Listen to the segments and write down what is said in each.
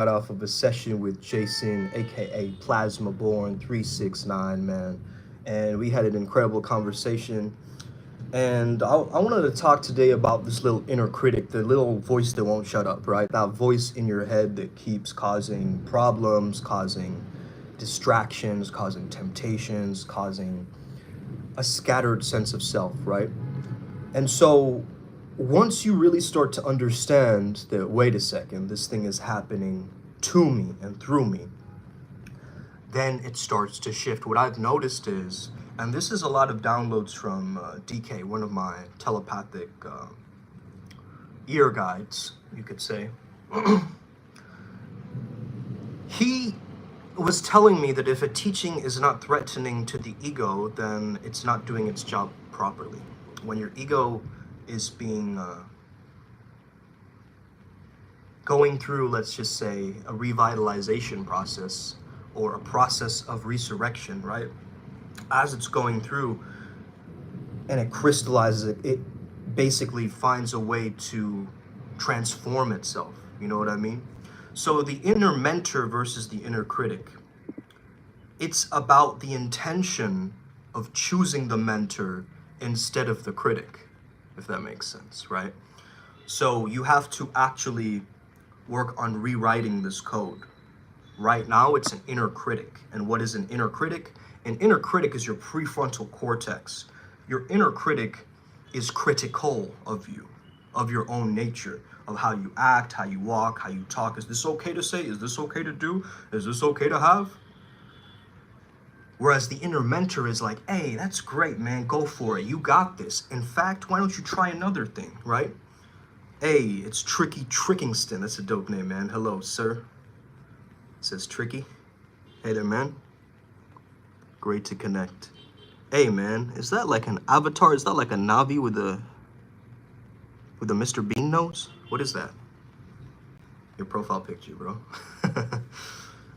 Got off of a session with Jason, aka Plasma Born 369, man, and we had an incredible conversation. And I wanted to talk today about this little inner critic, the little voice that won't shut up, right? That voice in your head that keeps causing problems, causing distractions, causing temptations, causing a scattered sense of self, right? And so once you really start to understand that, wait a second, this thing is happening to me and through me, then it starts to shift. What I've noticed is, and this is a lot of downloads from DK, one of my telepathic ear guides, you could say. He was telling me that if a teaching is not threatening to the ego, then it's not doing its job properly. When your ego is being going through, let's just say, a revitalization process or a process of resurrection, right? As it's going through and it crystallizes it basically finds a way to transform itself. You know what I mean? So the inner mentor versus the inner critic, it's about the intention of choosing the mentor instead of the critic, if that makes sense, right? So you have to actually work on rewriting this code. Right now, it's an inner critic. And what is an inner critic? An inner critic is your prefrontal cortex. Your inner critic is critical of you, of your own nature, of how you act, how you walk, how you talk. Is this okay to say? Is this okay to do? Is this okay to have? Whereas the inner mentor is like, hey, that's great, man. Go for it. You got this. In fact, why don't you try another thing, right? Hey, it's Tricky Trickingston. That's a dope name, man. Hello, sir. It says Tricky. Hey there, man. Great to connect. Hey, man, is that like an avatar? Is that like a Navi with a Mr. Bean nose? What is that? Your profile picture, bro.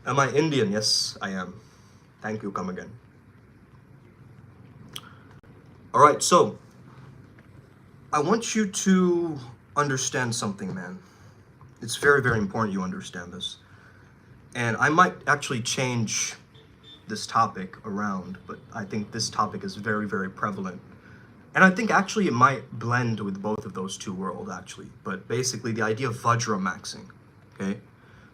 Am I Indian? Yes, I am. Thank you. Come again. All right, so I want you to understand something, man. It's very, very important you understand this. And I might actually change this topic around, but I think this topic is very, very prevalent. And I think actually it might blend with both of those two worlds, actually. But basically the idea of Vajra maxing, okay?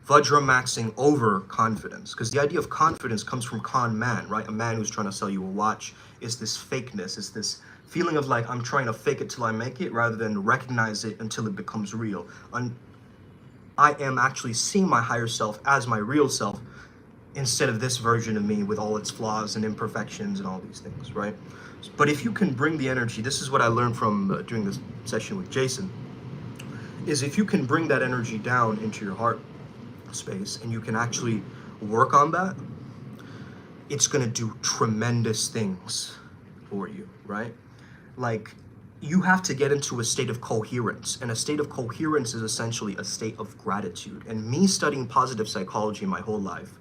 Vajra maxing over confidence. Because the idea of confidence comes from con man, right? A man who's trying to sell you a watch is this fakeness, is this feeling of like, I'm trying to fake it till I make it rather than recognize it until it becomes real. I am actually seeing my higher self as my real self instead of this version of me with all its flaws and imperfections and all these things, right? But if you can bring the energy, this is what I learned from doing this session with Jason, is if you can bring that energy down into your heart space and you can actually work on that, it's going to do tremendous things for you, right? Like, you have to get into a state of coherence, and a state of coherence is essentially a state of gratitude. And me studying positive psychology my whole life,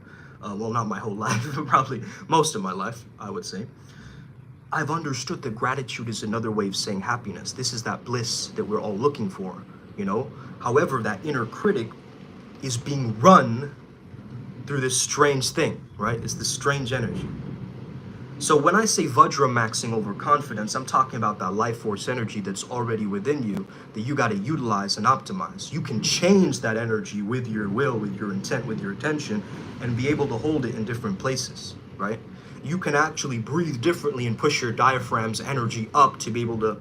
well, not my whole life, but probably most of my life, I would say, I've understood that gratitude is another way of saying happiness. This is that bliss that we're all looking for, you know? However, that inner critic is being run through this strange thing, right? It's this strange energy. So when I say Vajra maxing over confidence, I'm talking about that life force energy that's already within you that you got to utilize and optimize. You can change that energy with your will, with your intent, with your attention, and be able to hold it in different places, right? You can actually breathe differently and push your diaphragm's energy up to be able to,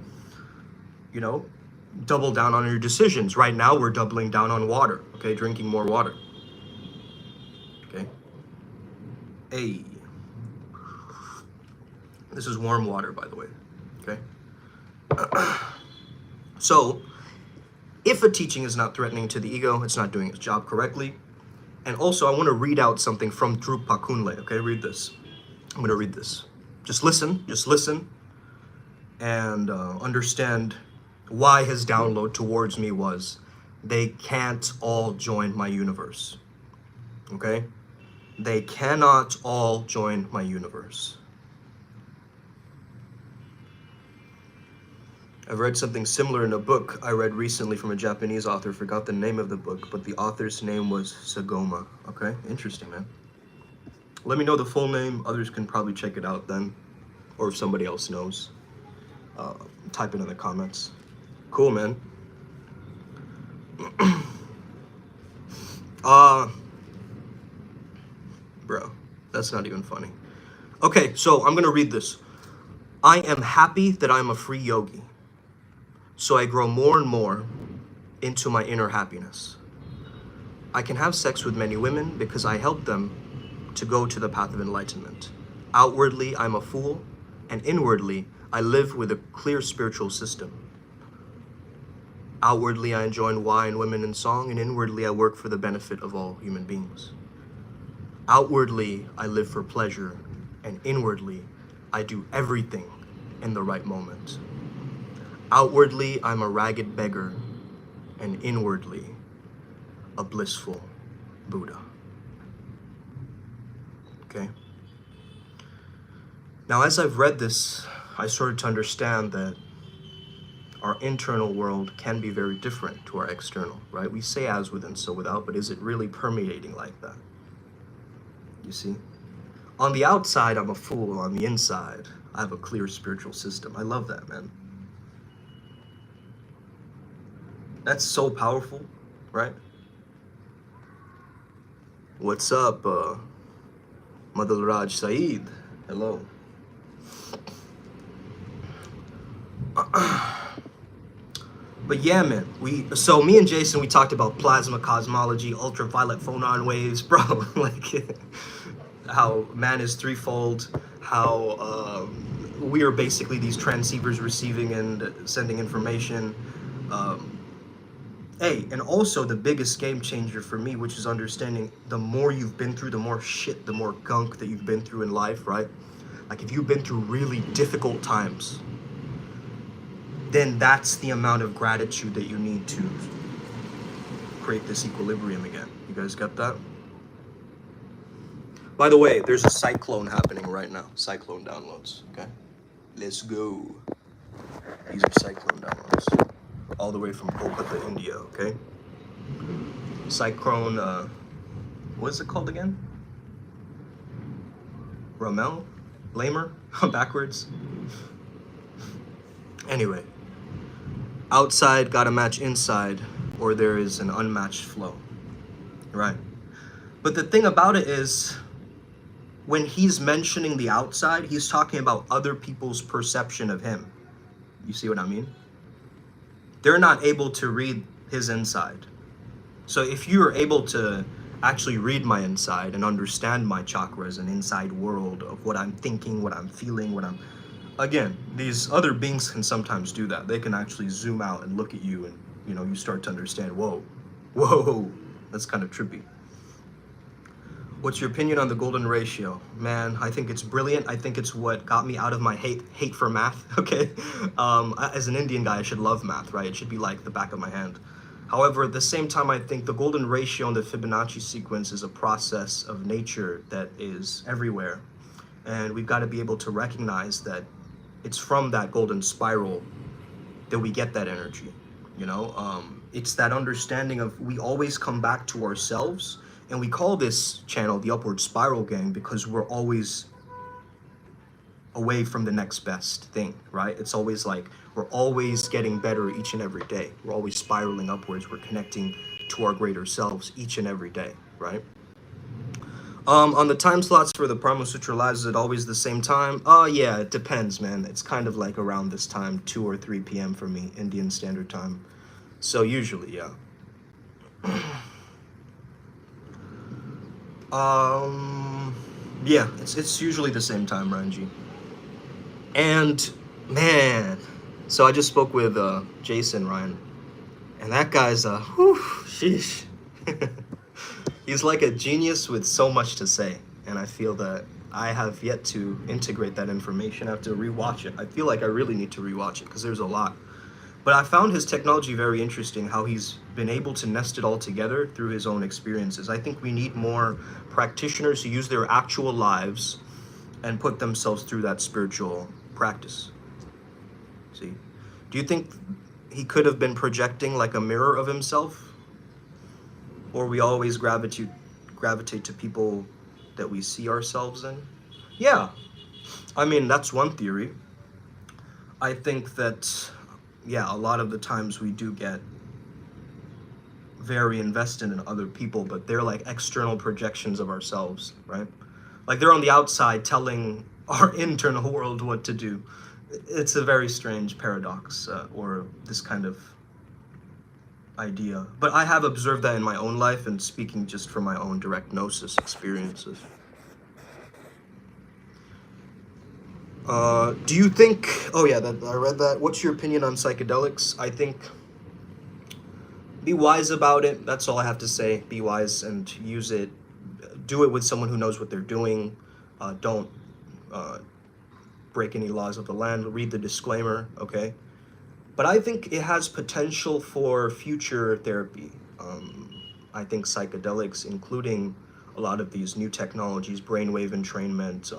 you know, double down on your decisions. Right now, we're doubling down on water, okay? Drinking more water, okay? Hey. This is warm water, by the way, okay? So, if a teaching is not threatening to the ego, it's not doing its job correctly. And also, I want to read out something from Drupa Kunle, okay? Read this. I'm going to read this. Just listen, and understand why his download towards me was, they can't all join my universe, okay? They cannot all join my universe. I've read something similar in a book I read recently from a Japanese author. Forgot the name of the book, but the author's name was Sagoma. Okay, interesting, man. Let me know the full name. Others can probably check it out then, or if somebody else knows, type it in the comments. Cool, man. Bro, that's not even funny. Okay, so I'm gonna read this. I am happy that I'm a free yogi, so I grow more and more into my inner happiness. I can have sex with many women because I help them to go to the path of enlightenment. Outwardly, I'm a fool, and inwardly, I live with a clear spiritual system. Outwardly, I enjoy wine, women, and song, and inwardly, I work for the benefit of all human beings. Outwardly, I live for pleasure, and inwardly, I do everything in the right moment. Outwardly, I'm a ragged beggar, and inwardly, a blissful Buddha. Okay? Now, as I've read this, I started to understand that our internal world can be very different to our external, right? We say as within, so without, but is it really permeating like that? You see? On the outside, I'm a fool. On the inside, I have a clear spiritual system. I love that, man. That's so powerful, right? What's up, Madhul Raj Saeed? Hello. But yeah, man, so me and Jason, we talked about plasma cosmology, ultraviolet phonon waves, bro. Like how man is threefold, how we are basically these transceivers receiving and sending information. Hey, and also the biggest game changer for me, which is understanding the more you've been through, the more shit, the more gunk that you've been through in life, right? Like if you've been through really difficult times, then that's the amount of gratitude that you need to create this equilibrium again. You guys got that? By the way, there's a cyclone happening right now. Cyclone downloads, okay? Let's go. These are cyclone downloads. All the way from Kolkata, India, okay? Cyclone, what is it called again? Ramel? Lamer? Backwards? Anyway. Outside gotta match inside, or there is an unmatched flow, right? But the thing about it is, when he's mentioning the outside, he's talking about other people's perception of him. You see what I mean? They're not able to read his inside. So if you are able to actually read my inside and understand my chakras and inside world of what I'm thinking, what I'm feeling, again, these other beings can sometimes do that. They can actually zoom out and look at you and, you start to understand, whoa, that's kind of trippy. What's your opinion on the golden ratio? Man, I think it's brilliant. I think it's what got me out of my hate for math, okay? As an Indian guy, I should love math, right? It should be like the back of my hand. However, at the same time, I think the golden ratio and the Fibonacci sequence is a process of nature that is everywhere. And we've got to be able to recognize that it's from that golden spiral that we get that energy, It's that understanding of we always come back to ourselves, and we call this channel the Upward Spiral Gang because we're always away from the next best thing, right? It's always like we're always getting better each and every day. We're always spiraling upwards. We're connecting to our greater selves each and every day, right? On the time slots for the Primal Sutra lives, is it always the same time? Yeah, it depends, man. It's kind of like around this time, 2 or 3 p.m. for me, Indian Standard Time. So usually, yeah. Yeah, it's usually the same time, Ranji. And man, so I just spoke with Jason, Ryan, and that guy's sheesh. He's like a genius with so much to say, and I feel that I have yet to integrate that information. I have to rewatch it. I feel like I really need to rewatch it because there's a lot. But I found his technology very interesting, how he's been able to nest it all together through his own experiences. I think we need more practitioners who use their actual lives and put themselves through that spiritual practice. See? Do you think he could have been projecting like a mirror of himself? Or we always gravitate to people that we see ourselves in? Yeah, I mean, that's one theory. I think that, yeah, a lot of the times we do get very invested in other people, but they're like external projections of ourselves, right? Like they're on the outside telling our internal world what to do. It's a very strange paradox, or this kind of idea. But I have observed that in my own life, and speaking just from my own direct gnosis experiences. Do you think, oh yeah, that I read that. What's your opinion on psychedelics? I think be wise about it. That's all I have to say. Be wise and use it. Do it with someone who knows what they're doing. Don't break any laws of the land. Read the disclaimer, okay? But I think it has potential for future therapy. I think psychedelics, including a lot of these new technologies, brainwave entrainment,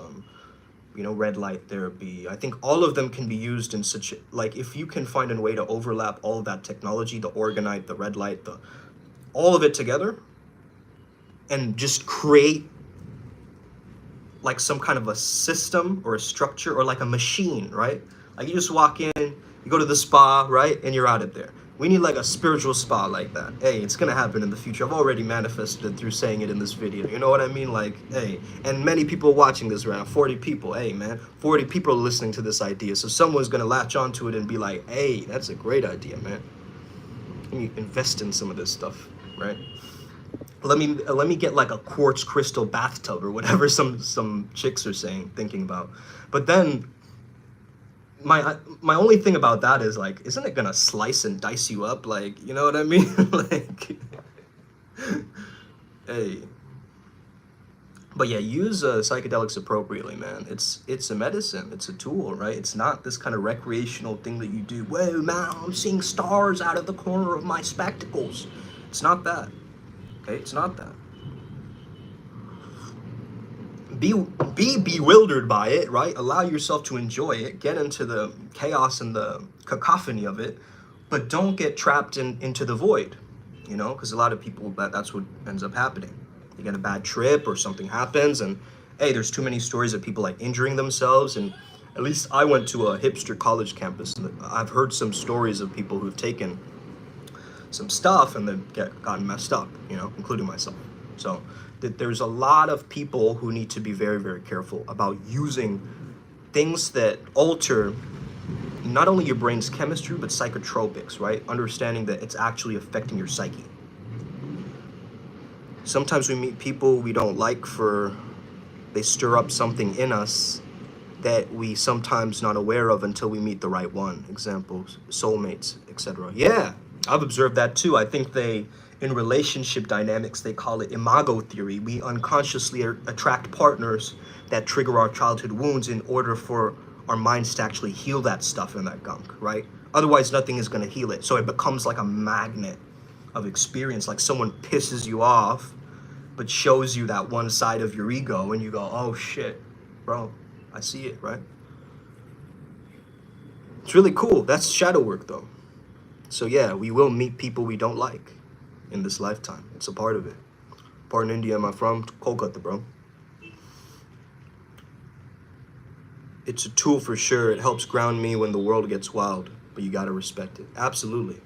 red light therapy. I think all of them can be used in such, like, if you can find a way to overlap all of that technology, the orgonite, the red light, all of it together, and just create like some kind of a system or a structure or like a machine, right? Like you just walk in, you go to the spa, right? And you're out of there. We need like a spiritual spa like that. Hey, it's gonna happen in the future. I've already manifested it through saying it in this video. You know what I mean? Like, hey, and many people watching this right now, 40 people. Hey, man, 40 people are listening to this idea. So someone's gonna latch onto it and be like, hey, that's a great idea, man. Let me invest in some of this stuff, right? Let me get like a quartz crystal bathtub or whatever some chicks are thinking about. But then my only thing about that is like, isn't it gonna slice and dice you up? Like, you know what I mean? Like, hey. But yeah, use psychedelics appropriately, man. It's a medicine. It's a tool, right? It's not this kind of recreational thing that you do. Whoa, man, I'm seeing stars out of the corner of my spectacles. It's not that. Okay, it's not that. Be bewildered by it, right? Allow yourself to enjoy it. Get into the chaos and the cacophony of it, but don't get trapped into the void, because a lot of people, that's what ends up happening. You get a bad trip or something happens, and hey, there's too many stories of people like injuring themselves. And at least I went to a hipster college campus, and I've heard some stories of people who've taken some stuff and then gotten messed up, including myself. So there's a lot of people who need to be very, very careful about using things that alter not only your brain's chemistry, but psychotropics, right? Understanding that it's actually affecting your psyche. Sometimes we meet people we don't like they stir up something in us that we sometimes not aware of until we meet the right one. Examples, soulmates, etc. Yeah, I've observed that too. I think in relationship dynamics, they call it imago theory. We unconsciously attract partners that trigger our childhood wounds in order for our minds to actually heal that stuff and that gunk, right? Otherwise, nothing is going to heal it. So it becomes like a magnet of experience, like someone pisses you off, but shows you that one side of your ego, and you go, oh shit, bro, I see it, right? It's really cool. That's shadow work, though. So yeah, we will meet people we don't like in this lifetime. It's a part of it. Part in India, am I from? Kolkata, bro. It's a tool for sure. It helps ground me when the world gets wild, but you gotta respect it. Absolutely.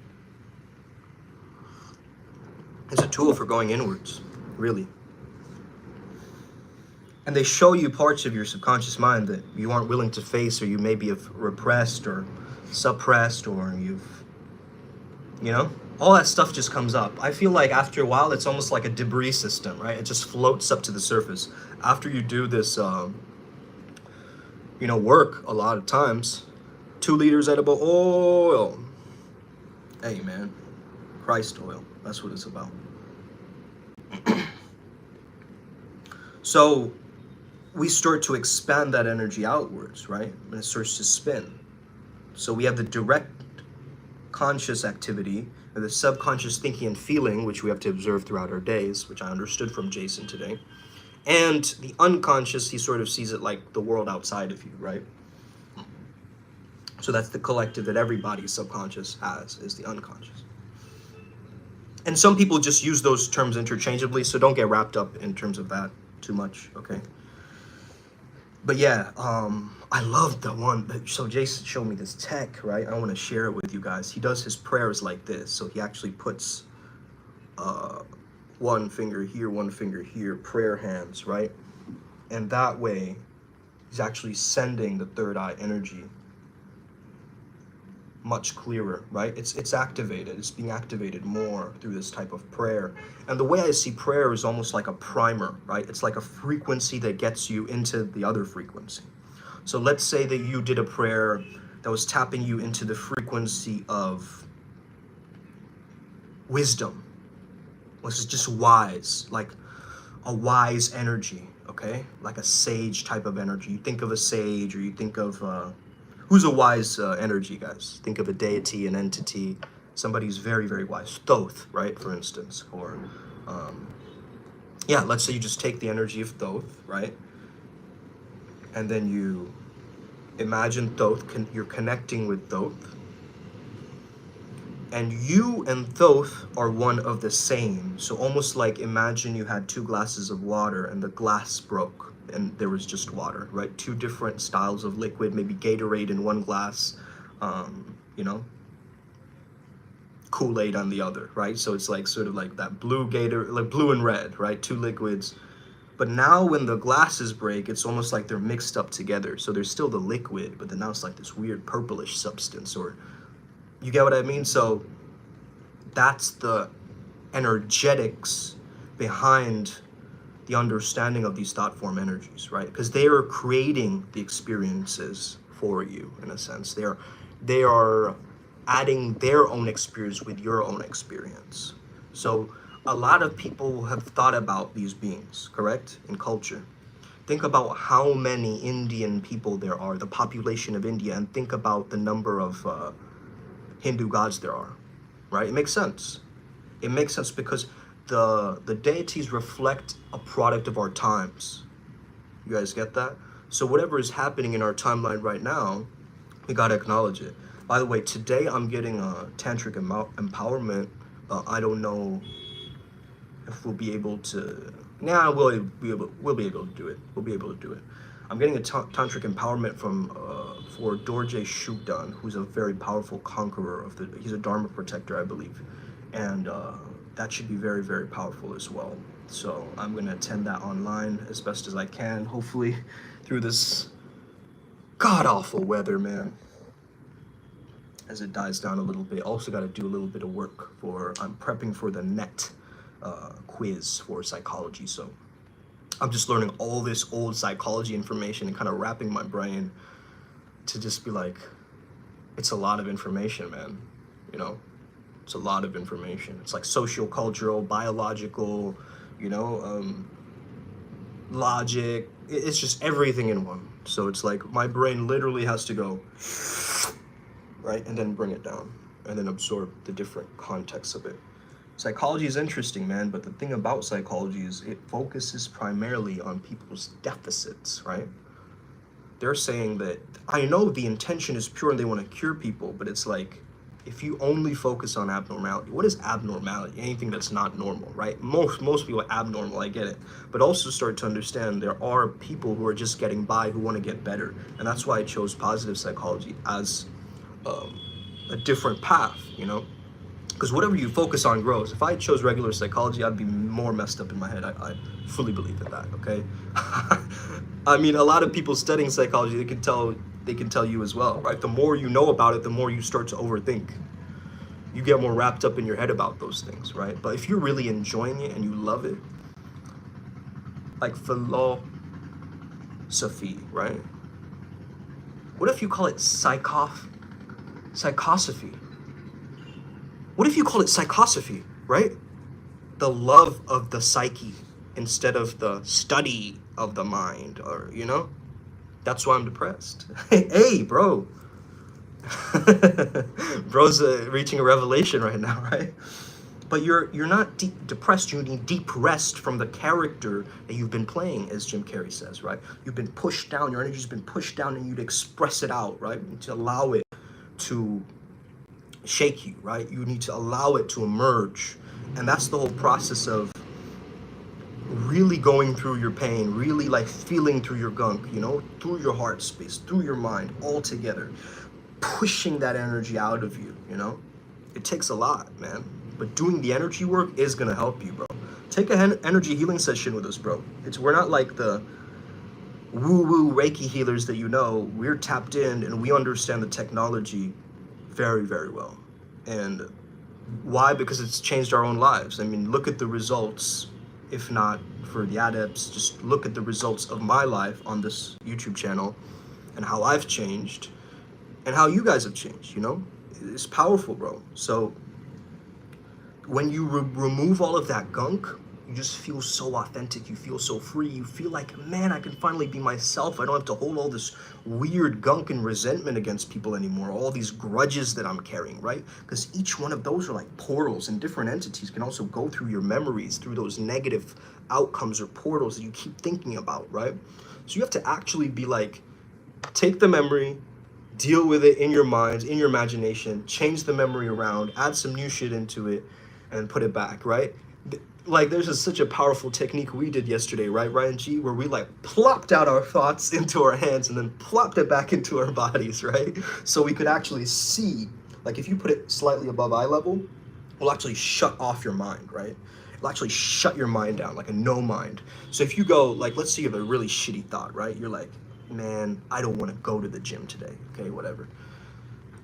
It's a tool for going inwards, really. And they show you parts of your subconscious mind that you aren't willing to face, or you maybe have repressed or suppressed, or all that stuff just comes up. I feel like after a while, it's almost like a debris system, right? It just floats up to the surface. After you do this, work a lot of times, 2 liters edible oil. Hey, man, Christ oil. That's what it's about. So we start to expand that energy outwards, right? And it starts to spin. So we have the direct conscious activity, and the subconscious thinking and feeling, which we have to observe throughout our days, which I understood from Jason today. And the unconscious, he sort of sees it like the world outside of you, right? So that's the collective that everybody's subconscious has, is the unconscious. And some people just use those terms interchangeably, so don't get wrapped up in terms of that too much, okay? But yeah, I love the one. So Jason showed me this tech, right? I want to share it with you guys. He does his prayers like this. So he actually puts one finger here, prayer hands, right? And that way, he's actually sending the third eye energy much clearer, right? It's activated. It's being activated more through this type of prayer. And the way I see prayer is almost like a primer, right? It's like a frequency that gets you into the other frequency. So let's say that you did a prayer that was tapping you into the frequency of wisdom, which is just wise, like a wise energy, okay? Like a sage type of energy. You think of a sage, or you think of who's a wise energy, guys? Think of a deity, an entity, somebody who's very, very wise. Thoth, right, for instance. Or, yeah, let's say you just take the energy of Thoth, right? And then you imagine Thoth, you're connecting with Thoth. And you and Thoth are one of the same. So almost like imagine you had 2 glasses of water and the glass broke and there was just water, right? 2 different styles of liquid, maybe Gatorade in one glass, you know, Kool-Aid on the other, right? So it's like sort of like that blue like blue and red, right? 2 liquids. But now when the glasses break, it's almost like they're mixed up together. So there's still the liquid, but then now it's like this weird purplish substance, or you get what I mean? So that's the energetics behind the understanding of these thought form energies, right? Because they are creating the experiences for you, in a sense. They are adding their own experience with your own experience. So a lot of people have thought about these beings, correct? In culture. Think about how many Indian people there are, the population of India, and think about the number of Hindu gods there are, right? It makes sense. It makes sense because the deities reflect a product of our times. You guys get that? So whatever is happening in our timeline right now, we gotta acknowledge it. By the way, today I'm getting a tantric empowerment. I don't know if we'll be able to. Nah, we'll be able to do it. We'll be able to do it. I'm getting a tantric empowerment from for Dorje Shugdan, who's a very powerful conqueror of the. He's a Dharma protector, I believe, and that should be very, very powerful as well. So I'm gonna attend that online as best as I can, hopefully, through this god awful weather, man. As it dies down a little bit, also got to do a little bit of work for. I'm prepping for the NET quiz for psychology, so I'm just learning all this old psychology information and kind of wrapping my brain to just be like, it's a lot of information, man. You know, it's a lot of information. It's like socio-cultural, biological, you know, logic. It's just everything in one. So it's like my brain literally has to go, right, and then bring it down and then absorb the different contexts of it. Psychology is interesting, man, but the thing about psychology is it focuses primarily on people's deficits, right? They're saying that, I know the intention is pure and they want to cure people, but it's like, if you only focus on abnormality, what is abnormality? Anything that's not normal, right? Most people are abnormal, I get it. But also start to understand there are people who are just getting by who want to get better. And that's why I chose positive psychology as a different path, you know? Because whatever you focus on grows. If I chose regular psychology, I'd be more messed up in my head. I fully believe in that, okay? I mean, a lot of people studying psychology, they can tell you as well, right? The more you know about it, the more you start to overthink. You get more wrapped up in your head about those things, right? But if you're really enjoying it and you love it, like philosophy, right? What if you call it psychosophy? What if you call it psychosophy, right? The love of the psyche instead of the study of the mind, or, you know? That's why I'm depressed. Hey, bro. Bro's reaching a revelation right now, right? But you're not depressed, you need deep rest from the character that you've been playing, as Jim Carrey says, right? You've been pushed down, your energy's been pushed down, and you'd express it out, right? To allow it to shake you, right? You need to allow it to emerge. And that's the whole process of really going through your pain, really like feeling through your gunk, you know, through your heart space, through your mind, all together, pushing that energy out of you, you know? It takes a lot, man. But doing the energy work is gonna help you, bro. Take a energy healing session with us, bro. We're not like the woo-woo Reiki healers that you know. We're tapped in and we understand the technology very, very well. And why? Because it's changed our own lives. I mean, look at the results. If not for the adepts, just look at the results of my life on this YouTube channel and how I've changed and how you guys have changed, you know? It's powerful, bro. So when you remove all of that gunk, you just feel so authentic. You feel so free. You feel like, man, I can finally be myself. I don't have to hold all this weird gunk and resentment against people anymore. All these grudges that I'm carrying, right? Because each one of those are like portals, and different entities can also go through your memories, through those negative outcomes or portals that you keep thinking about, right? So you have to actually be like, take the memory, deal with it in your mind, in your imagination, change the memory around, add some new shit into it, and put it back, right? Like, there's such a powerful technique we did yesterday, right, Ryan G, where we like plopped out our thoughts into our hands and then plopped it back into our bodies, right? So we could actually see, like if you put it slightly above eye level, it'll actually shut off your mind, right? It'll actually shut your mind down, like a no mind. So if you go, like, let's say you have a really shitty thought, right? You're like, man, I don't want to go to the gym today, okay, whatever.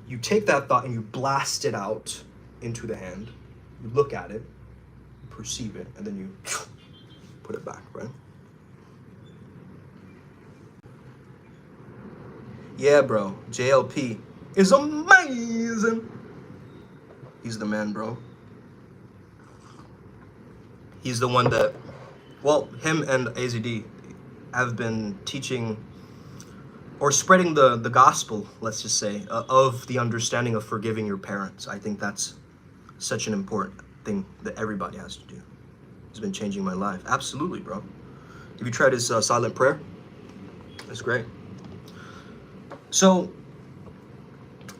You take that thought and you blast it out into the hand, you look at it, perceive it, and then you put it back, right? Yeah, bro, JLP is amazing. He's the man, bro. He's the one that, well, him and AZD have been teaching or spreading the gospel, let's just say, of the understanding of forgiving your parents. I think that's such an important thing that everybody has to do. It's been changing my life. Absolutely, bro. Have you tried his silent prayer? It's great. So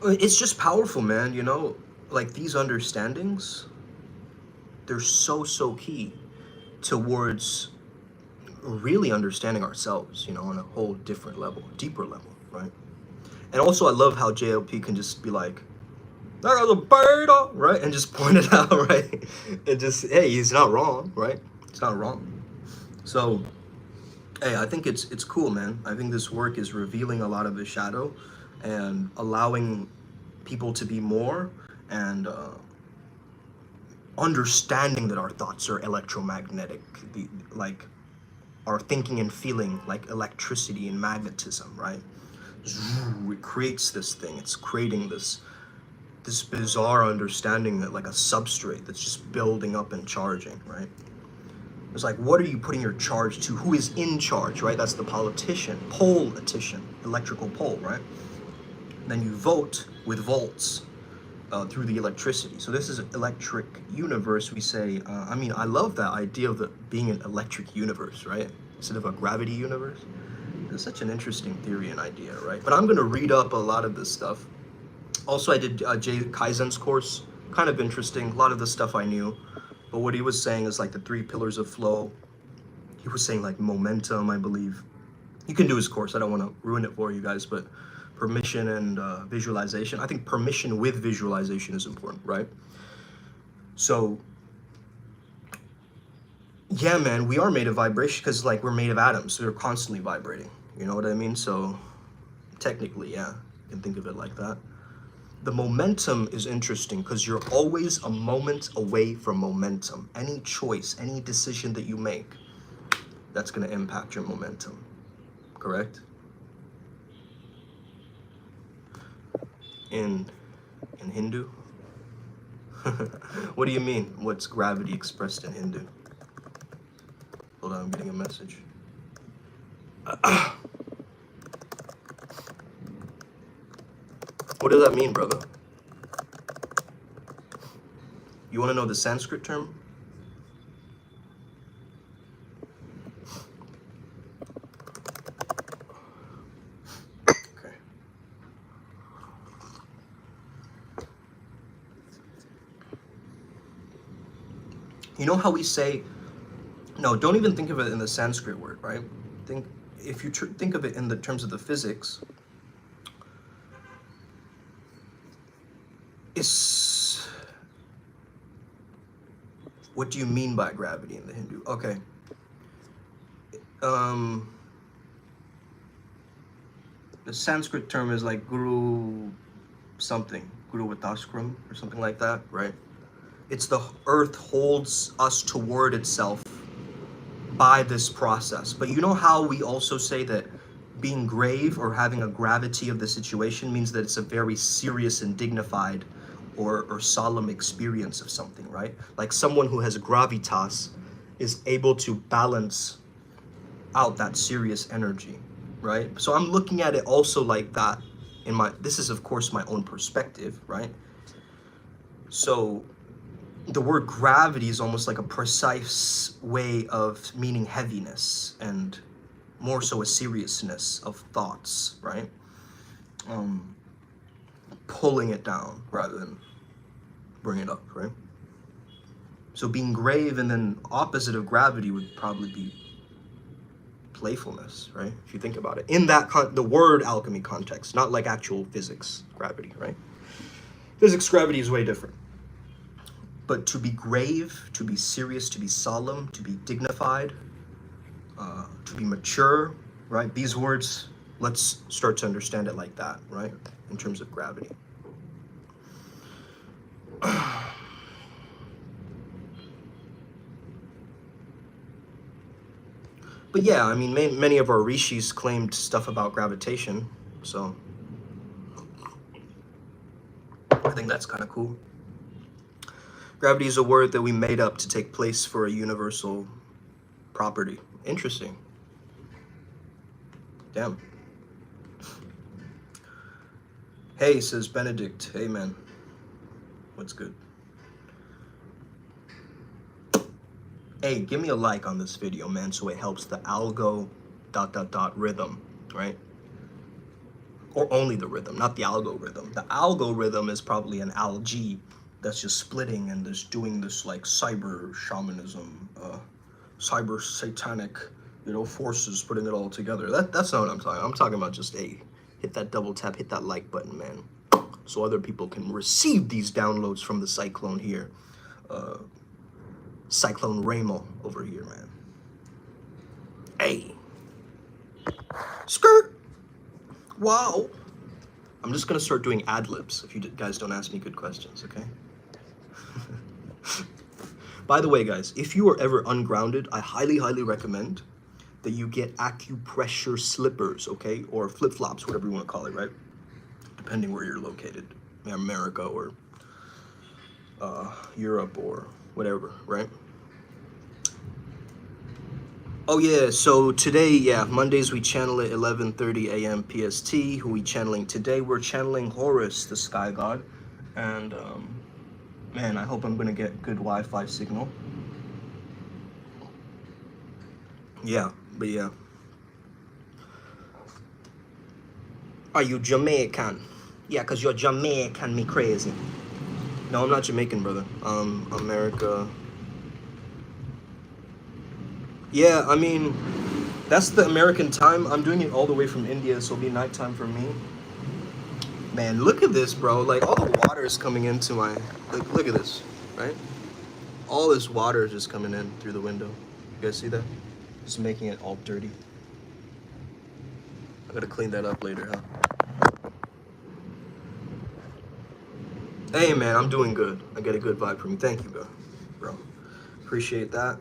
it's just powerful, man. You know, like these understandings, they're so key towards really understanding ourselves, you know, on a whole different level, deeper level, right? And also I love how JLP can just be like, there's a bird, right? And just point it out, right? And just, hey, he's not wrong, right? It's not wrong. So, hey, I think it's cool, man. I think this work is revealing a lot of the shadow and allowing people to be more and understanding that our thoughts are electromagnetic, like our thinking and feeling like electricity and magnetism, right? It creates this thing. It's creating this bizarre understanding that like a substrate that's just building up and charging, right? It's like, what are you putting your charge to? Who is in charge, right? That's the politician, electrical pole, right? And then you vote with volts through the electricity. So this is an electric universe, we say. I mean, I love that idea of it being an electric universe, right? Instead of a gravity universe. It's such an interesting theory and idea, right? But I'm gonna read up a lot of this stuff. Also, I did Jay Kaizen's course, kind of interesting. A lot of the stuff I knew, but what he was saying is like the 3 pillars of flow. He was saying like momentum, I believe. You can do his course. I don't want to ruin it for you guys, but permission and visualization. I think permission with visualization is important, right? So, yeah, man, we are made of vibration because like we're made of atoms, so they're constantly vibrating. You know what I mean? So, technically, yeah, you can think of it like that. The momentum is interesting because you're always a moment away from momentum. Any choice, any decision that you make, that's going to impact your momentum. Correct? In Hindu? What do you mean? What's gravity expressed in Hindu? Hold on, I'm getting a message. What does that mean, brother? You want to know the Sanskrit term? Okay. You know how we say, no, don't even think of it in the Sanskrit word, right? If you think of it in the terms of the physics, what do you mean by gravity in the Hindu? Okay. The Sanskrit term is like guru something, guru vatashkram or something like that, right? It's the earth holds us toward itself by this process. But you know how we also say that being grave or having a gravity of the situation means that it's a very serious and dignified or solemn experience of something, right? Like someone who has gravitas is able to balance out that serious energy, right? So I'm looking at it also like that this is of course my own perspective, right? So the word gravity is almost like a precise way of meaning heaviness and more so a seriousness of thoughts, right? Pulling it down rather than bring it up, right? So being grave, and then opposite of gravity would probably be playfulness, right? If you think about it in that the word alchemy context, not like actual physics gravity, right? Physics gravity is way different. But to be grave, to be serious, to be solemn, to be dignified, to be mature, right? These words, let's start to understand it like that, right? In terms of gravity. But yeah, I mean, many of our rishis claimed stuff about gravitation, so I think that's kind of cool. Gravity is a word that we made up to take place for a universal property. Interesting. Damn. Hey, says Benedict. Hey, man. What's good? Hey, give me a like on this video, man, so it helps the algo ... rhythm, right? Or only the rhythm, not the algorithm. The algorithm is probably an algae that's just splitting and just doing this like cyber shamanism, cyber satanic, forces putting it all together. That's not what I'm talking. I'm talking about just hit that double tap, hit that like button, man, so other people can receive these downloads from the cyclone here. Cyclone Primal over here, man. Hey. Skirt. Wow. I'm just gonna start doing ad-libs if you guys don't ask me good questions, okay? By the way, guys, if you are ever ungrounded, I highly, highly recommend that you get acupressure slippers, okay? Or flip-flops, whatever you want to call it, right? Depending where you're located. America or Europe or whatever, right? Oh yeah, so today, Mondays we channel at 11:30 a.m. PST. Who we channeling today? We're channeling Horus, the sky god. And, man, I hope I'm gonna get good Wi-Fi signal. Yeah, but yeah. Are you Jamaican? Yeah, because you're Jamaican me crazy. No, I'm not Jamaican, brother. America. Yeah, I mean, that's the American time. I'm doing it all the way from India, so it'll be nighttime for me. Man, look at this, bro. Like, all the water is coming into my... Look at this, right? All this water is just coming in through the window. You guys see that? Just making it all dirty. I gotta clean that up later, huh? Hey, man, I'm doing good. I get a good vibe from you. Thank you, bro. Appreciate that.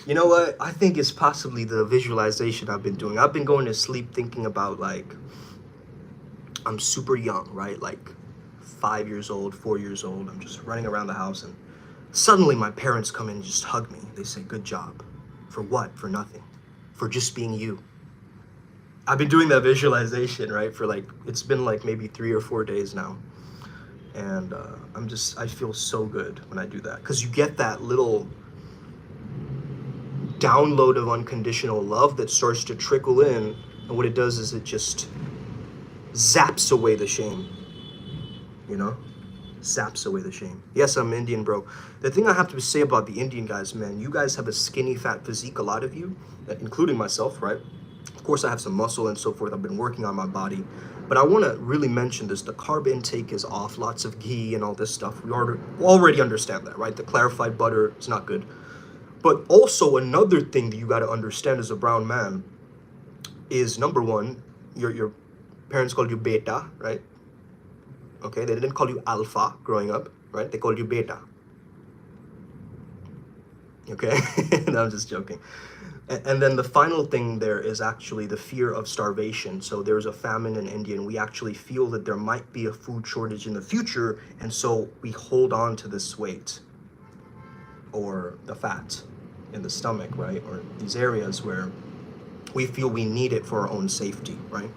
You know what? I think it's possibly the visualization I've been doing. I've been going to sleep thinking about, like, I'm super young, right? Like 5 years old, 4 years old. I'm just running around the house, and suddenly my parents come in and just hug me. They say, good job. For what? For nothing. For just being you. I've been doing that visualization, right? For like, it's been like maybe 3 or 4 days now. And I feel so good when I do that. Because you get that little download of unconditional love that starts to trickle in, and what it does is it just zaps away the shame, Saps away the shame. Yes, I'm Indian, bro. The thing I have to say about the Indian guys, man, you guys have a skinny, fat physique, a lot of you, including myself, right? Of course, I have some muscle and so forth. I've been working on my body. But I want to really mention this. The carb intake is off, lots of ghee and all this stuff. We already understand that, right? The clarified butter is not good. But also another thing that you got to understand as a brown man is, number one, your parents called you beta, right? Okay, they didn't call you alpha growing up, right? They called you beta. Okay, no, I'm just joking. And then the final thing there is actually the fear of starvation. So there's a famine in India, and we actually feel that there might be a food shortage in the future, and so we hold on to this weight or the fat in the stomach, right? Or these areas where we feel we need it for our own safety, right?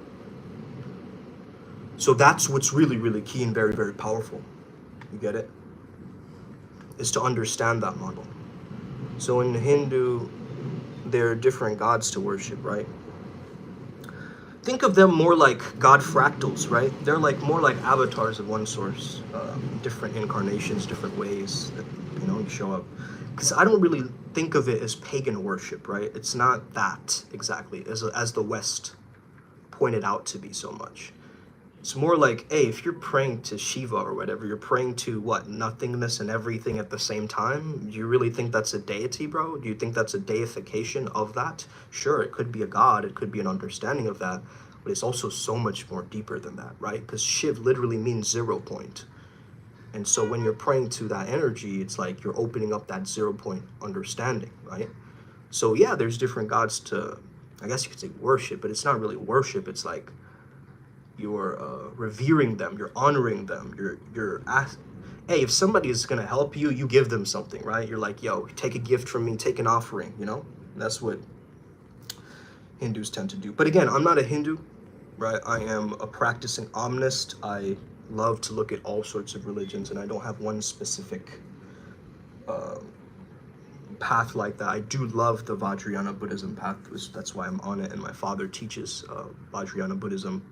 So that's what's really, really key and very, very powerful. You get it? Is to understand that model. So in Hindu, there are different gods to worship, right? Think of them more like god fractals, right? They're like more like avatars of one source, different incarnations, different ways that, you know, you show up. Because I don't really think of it as pagan worship, right? It's not that exactly as the West pointed out to be so much. It's more like, hey, if you're praying to Shiva or whatever, you're praying to what? Nothingness and everything at the same time? Do you really think that's a deity, bro? Do you think that's a deification of that? Sure, it could be a god, it could be an understanding of that, but it's also so much more deeper than that, right? Because Shiv literally means 0 point. And so when you're praying to that energy, it's like you're opening up that 0 point understanding, right? So yeah, there's different gods to, I guess you could say worship, but it's not really worship, it's like, you're revering them, you're honoring them, hey, if somebody is gonna help you, you give them something, right? You're like, yo, take a gift from me, take an offering, you know? That's what Hindus tend to do. But again, I'm not a Hindu, right? I am a practicing omnist. I love to look at all sorts of religions, and I don't have one specific path like that. I do love the Vajrayana Buddhism path. That's why I'm on it, and my father teaches Vajrayana Buddhism.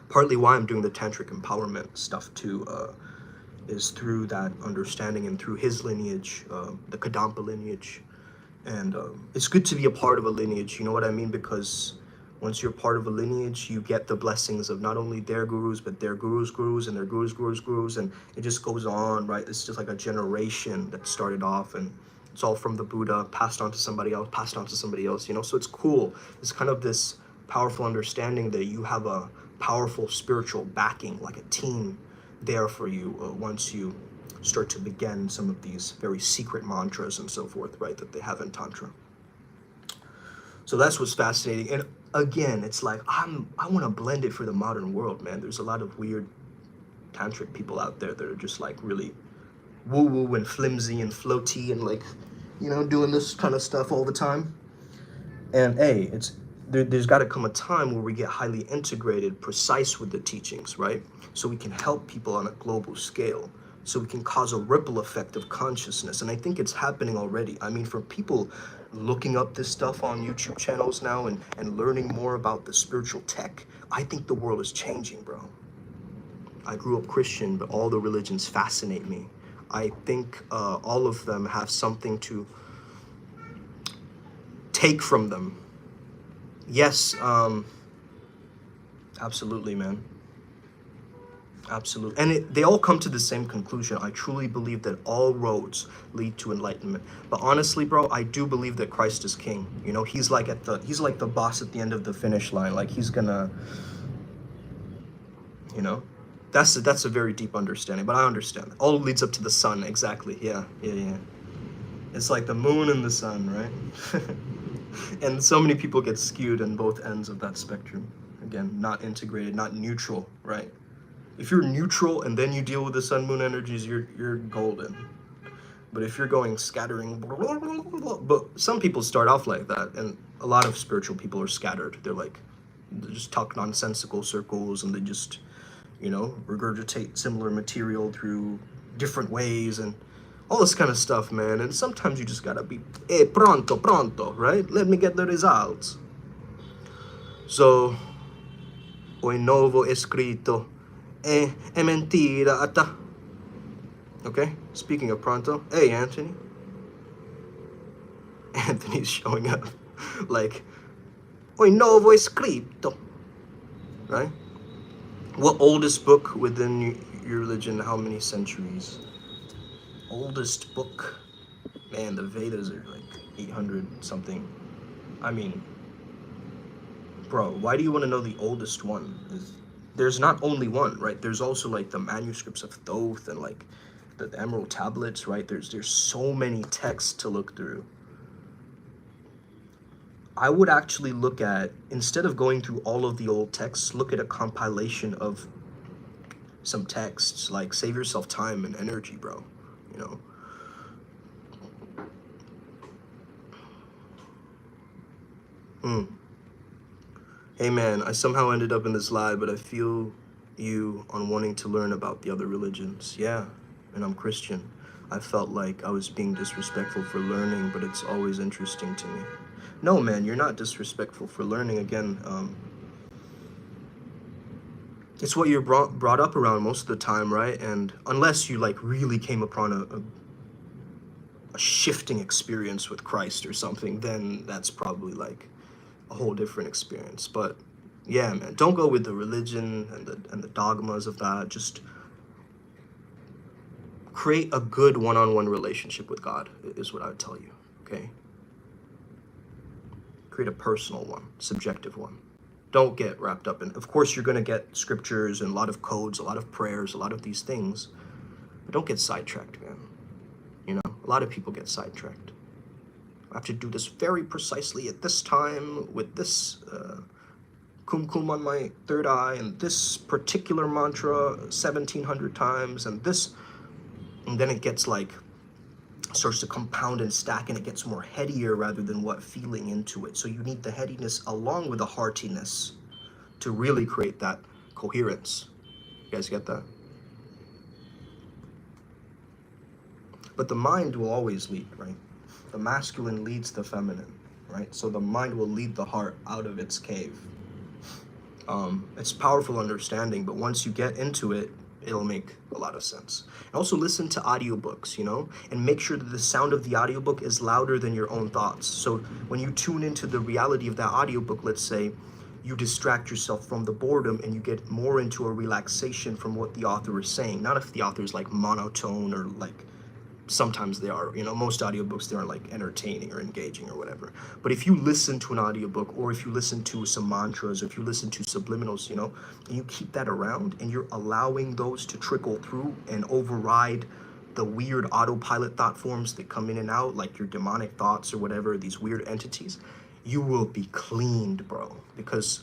Partly why I'm doing the tantric empowerment stuff too, is through that understanding and through his lineage, the Kadampa lineage. And it's good to be a part of a lineage, you know what I mean? Because once you're part of a lineage, you get the blessings of not only their gurus, but their gurus' gurus and their gurus' gurus' gurus, and it just goes on, right? It's just like a generation that started off, and it's all from the Buddha, passed on to somebody else, passed on to somebody else, you know? So it's cool. It's kind of this powerful understanding that you have a powerful spiritual backing, like a team there for you once you start to begin some of these very secret mantras and so forth, right, that they have in Tantra. So that's what's fascinating. And again, it's like, I want to blend it for the modern world, man. There's a lot of weird tantric people out there that are just like really woo-woo and flimsy and floaty and like, you know, doing this kind of stuff all the time. And hey, there's got to come a time where we get highly integrated, precise with the teachings, right? So we can help people on a global scale, so we can cause a ripple effect of consciousness. And I think it's happening already. I mean, for people looking up this stuff on YouTube channels now and learning more about the spiritual tech, I think the world is changing, bro. I grew up Christian, but all the religions fascinate me. I think all of them have something to take from them. Yes, absolutely, man. Absolutely. And they all come to the same conclusion. I truly believe that all roads lead to enlightenment. But honestly, bro, I do believe that Christ is king. You know, he's like the boss at the end of the finish line. Like he's gonna, you know, that's a very deep understanding, but I understand. All leads up to the sun, exactly. Yeah. It's like the moon and the sun, right? And so many people get skewed in both ends of that spectrum. Again, not integrated, not neutral, right? If you're neutral and then you deal with the sun moon energies, you're golden. But if you're going scattering, but some people start off like that, and a lot of spiritual people are scattered. They just talk nonsensical circles, and they just, you know, regurgitate similar material through different ways and all this kind of stuff, man. And sometimes you just gotta be, pronto, right? Let me get the results. So, hoy novo escrito, è mentira, Okay? Speaking of pronto, hey, Anthony. Anthony's showing up. Like, oi, novo escrito. Right? What oldest book within your religion? How many centuries? Oldest book? Man, the Vedas are like 800 something. I mean, bro, why do you want to know the oldest one? There's not only one, right? There's also like the manuscripts of Thoth and like the Emerald Tablets, right? There's so many texts to look through. I would actually look at, instead of going through all of the old texts, look at a compilation of some texts. Like, save yourself time and energy, bro. You know? Hey man, I somehow ended up in this live, but I feel you on wanting to learn about the other religions. Yeah, and I'm Christian. I felt like I was being disrespectful for learning, but it's always interesting to me. No man, you're not disrespectful for learning. Again, it's what you're brought up around most of the time, right? And unless you like really came upon a shifting experience with Christ or something, then that's probably like a whole different experience. But yeah, man, don't go with the religion and the dogmas of that. Just create a good one-on-one relationship with God is what I would tell you. Okay, create a personal one, subjective one. Don't get wrapped up in, of course you're going to get scriptures and a lot of codes, a lot of prayers, a lot of these things, but don't get sidetracked, man. You know, a lot of people get sidetracked. I have to do this very precisely at this time with this kum kum on my third eye and this particular mantra 1700 times and this, and then it gets like, starts to compound and stack and it gets more headier rather than what feeling into it. So you need the headiness along with the heartiness to really create that coherence. You guys get that? But the mind will always lead, right? The masculine leads the feminine, right? So the mind will lead the heart out of its cave. It's powerful understanding, but once you get into it, it'll make a lot of sense. And also listen to audiobooks, you know, and make sure that the sound of the audiobook is louder than your own thoughts. So when you tune into the reality of that audiobook, let's say, you distract yourself from the boredom and you get more into a relaxation from what the author is saying. Not if the author is like monotone or like, sometimes they are, you know, most audiobooks, they aren't like entertaining or engaging or whatever. But if you listen to an audiobook, or if you listen to some mantras, or if you listen to subliminals, you know, and you keep that around and you're allowing those to trickle through and override the weird autopilot thought forms that come in and out, like your demonic thoughts or whatever, these weird entities, you will be cleaned, bro. Because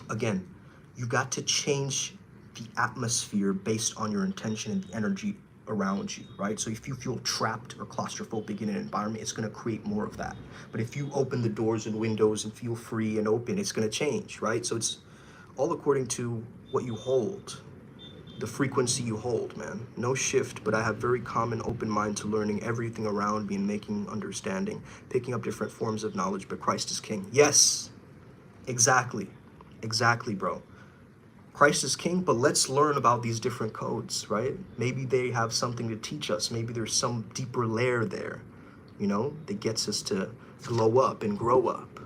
again, you got to change the atmosphere based on your intention and the energy around you, right? So if you feel trapped or claustrophobic in an environment, it's going to create more of that. But if you open the doors and windows and feel free and open, it's going to change, right? So it's all according to what you hold, the frequency you hold, man. No shift, but I have very calm and open mind to learning everything around me and making understanding, picking up different forms of knowledge, but Christ is king. Yes, exactly, bro. Christ is king, but let's learn about these different codes, right? Maybe they have something to teach us. Maybe there's some deeper layer there, you know, that gets us to glow up and grow up,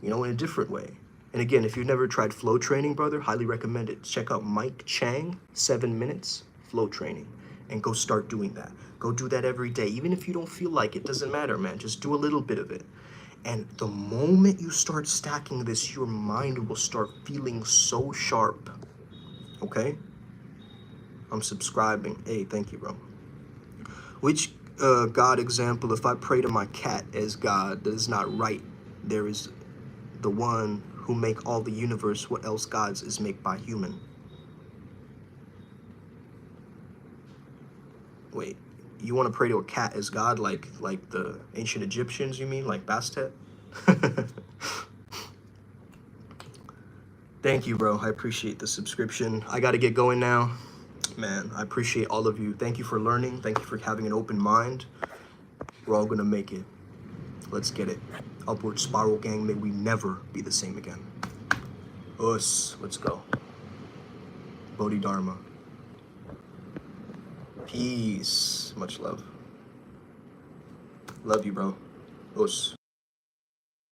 you know, in a different way. And again, if you've never tried flow training, brother, highly recommend it. Check out Mike Chang, 7 minutes flow training, and go start doing that. Go do that every day. Even if you don't feel like it, doesn't matter, man. Just do a little bit of it. And the moment you start stacking this, your mind will start feeling so sharp. Okay? I'm subscribing. Hey, thank you, bro. Which God example, if I pray to my cat as God, that is not right. There is the one who make all the universe. What else gods is make by human? Wait, you want to pray to a cat as God, like the ancient Egyptians, you mean? Like Bastet? Thank you, bro. I appreciate the subscription. I got to get going now. Man, I appreciate all of you. Thank you for learning. Thank you for having an open mind. We're all going to make it. Let's get it. Upward spiral, gang. May we never be the same again. Us. Let's go. Bodhidharma. Peace. Much love. Love you, bro. Os.